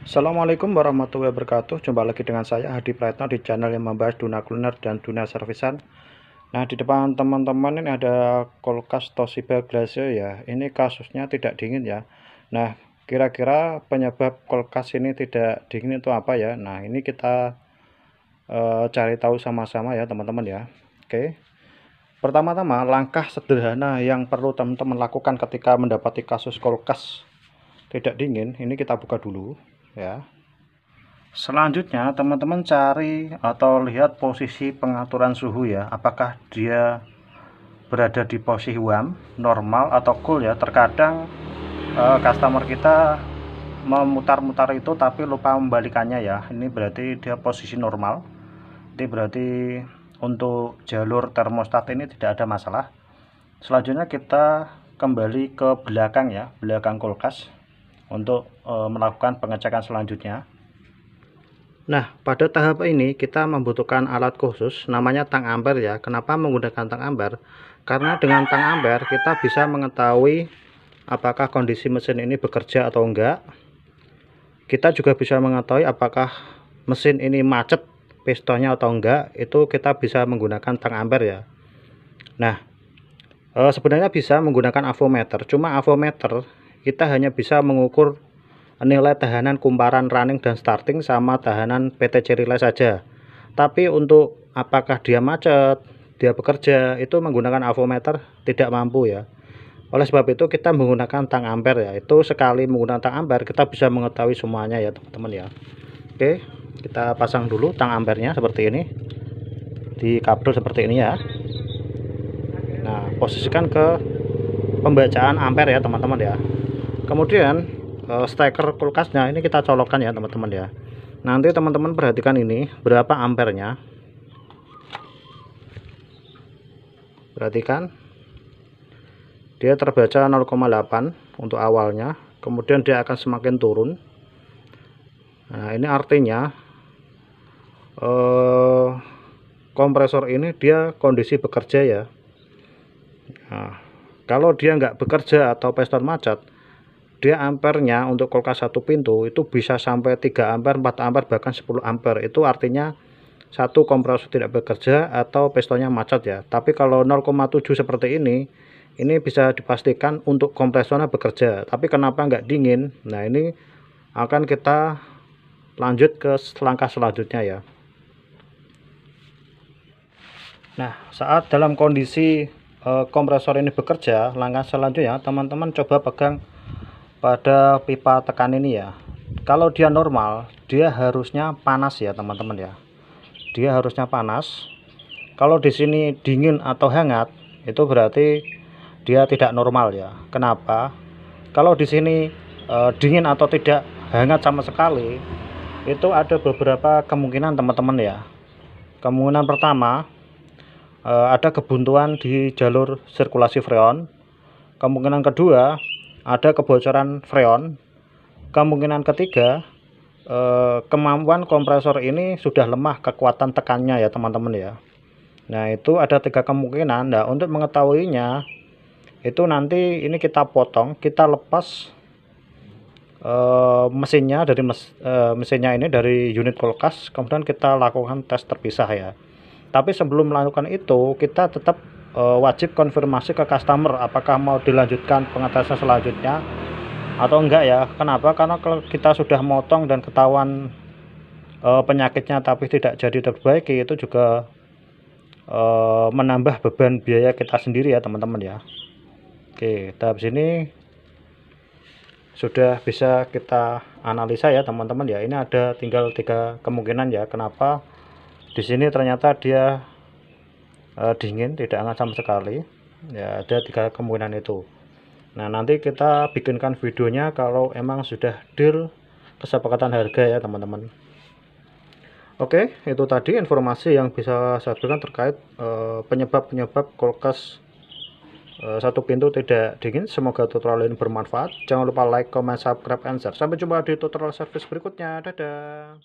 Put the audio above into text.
Assalamualaikum warahmatullahi wabarakatuh. Jumpa lagi dengan saya Hadi Praetno di channel yang membahas dunia kuliner dan dunia servisan. Nah, di depan teman-teman ini ada kulkas Toshiba Glacio ya. Ini kasusnya tidak dingin ya. Nah, kira-kira penyebab kulkas ini tidak dingin itu apa ya? Nah, ini kita cari tahu sama-sama ya teman-teman ya. Oke. Pertama-tama, langkah sederhana yang perlu teman-teman lakukan ketika mendapati kasus kulkas tidak dingin, ini kita buka dulu ya. Selanjutnya teman-teman cari atau lihat posisi pengaturan suhu ya, apakah dia berada di posisi warm, normal atau cool ya. Terkadang customer kita memutar-mutar itu tapi lupa membalikannya ya. Ini berarti dia posisi normal. Ini berarti untuk jalur termostat ini tidak ada masalah. Selanjutnya kita kembali ke belakang ya, belakang kulkas untuk melakukan pengecekan selanjutnya. Nah, pada tahap ini kita membutuhkan alat khusus namanya tang ampere ya. Kenapa menggunakan tang ampere? Karena dengan tang ampere kita bisa mengetahui apakah kondisi mesin ini bekerja atau enggak. Kita juga bisa mengetahui apakah mesin ini macet pistonnya atau enggak. Itu kita bisa menggunakan tang ampere ya. Nah, sebenarnya bisa menggunakan avometer. Cuma avometer kita hanya bisa mengukur nilai tahanan kumparan running dan starting sama tahanan PTC relay saja. Tapi untuk apakah dia macet, dia bekerja, itu menggunakan avometer tidak mampu ya. Oleh sebab itu kita menggunakan tang ampere ya. Itu sekali menggunakan tang ampere kita bisa mengetahui semuanya ya teman-teman ya. Oke, kita pasang dulu tang ampernya seperti ini. Di kabel seperti ini ya. Nah, posisikan ke pembacaan ampere ya teman-teman ya. Kemudian steker kulkasnya ini kita colokkan ya teman-teman ya. Nanti teman-teman perhatikan ini berapa ampernya. Perhatikan dia terbaca 0,8 untuk awalnya, kemudian dia akan semakin turun. Nah, ini artinya kompresor ini dia kondisi bekerja ya. Nah, kalau dia nggak bekerja atau piston macet, dia ampernya untuk kulkas satu pintu itu bisa sampai 3 ampere, 4 ampere, bahkan 10 ampere. Itu artinya satu kompresor tidak bekerja atau pistonnya macet ya. Tapi kalau 0,7 seperti ini bisa dipastikan untuk kompresornya bekerja. Tapi kenapa nggak dingin? Nah, ini akan kita lanjut ke langkah selanjutnya ya. Nah, saat dalam kondisi kompresor ini bekerja, langkah selanjutnya teman-teman coba pegang pada pipa tekan ini ya. Kalau dia normal, dia harusnya panas ya teman-teman ya. Dia harusnya panas. Kalau di sini dingin atau hangat, itu berarti dia tidak normal ya. Kenapa? Kalau di sini dingin atau tidak hangat sama sekali, itu ada beberapa kemungkinan teman-teman ya. Kemungkinan pertama, ada kebuntuan di jalur sirkulasi freon. Kemungkinan kedua, ada kebocoran freon. Kemungkinan ketiga, kemampuan kompresor ini sudah lemah kekuatan tekannya ya teman-teman ya. Nah, itu ada 3 kemungkinan. Nah, untuk mengetahuinya itu nanti ini kita potong, kita lepas mesinnya dari mesinnya ini dari unit kulkas, kemudian kita lakukan tes terpisah ya. Tapi sebelum melakukan itu kita tetap wajib konfirmasi ke customer apakah mau dilanjutkan pengetesan selanjutnya atau enggak ya. Kenapa? Karena kalau kita sudah motong dan ketahuan penyakitnya tapi tidak jadi diperbaiki, itu juga menambah beban biaya kita sendiri ya teman-teman ya. Oke, tahap sini sudah bisa kita analisa ya teman-teman ya. Ini ada tinggal 3 kemungkinan ya kenapa di sini ternyata dia dingin, tidak hangat sama sekali ya. Ada 3 kemungkinan itu. Nah, nanti kita bikinkan videonya kalau emang sudah deal kesepakatan harga ya teman-teman. Oke, itu tadi informasi yang bisa saya berikan terkait penyebab-penyebab kulkas satu pintu tidak dingin. Semoga tutorial ini bermanfaat. Jangan lupa like, comment, subscribe, and share. Sampai jumpa di tutorial service berikutnya. Dadah.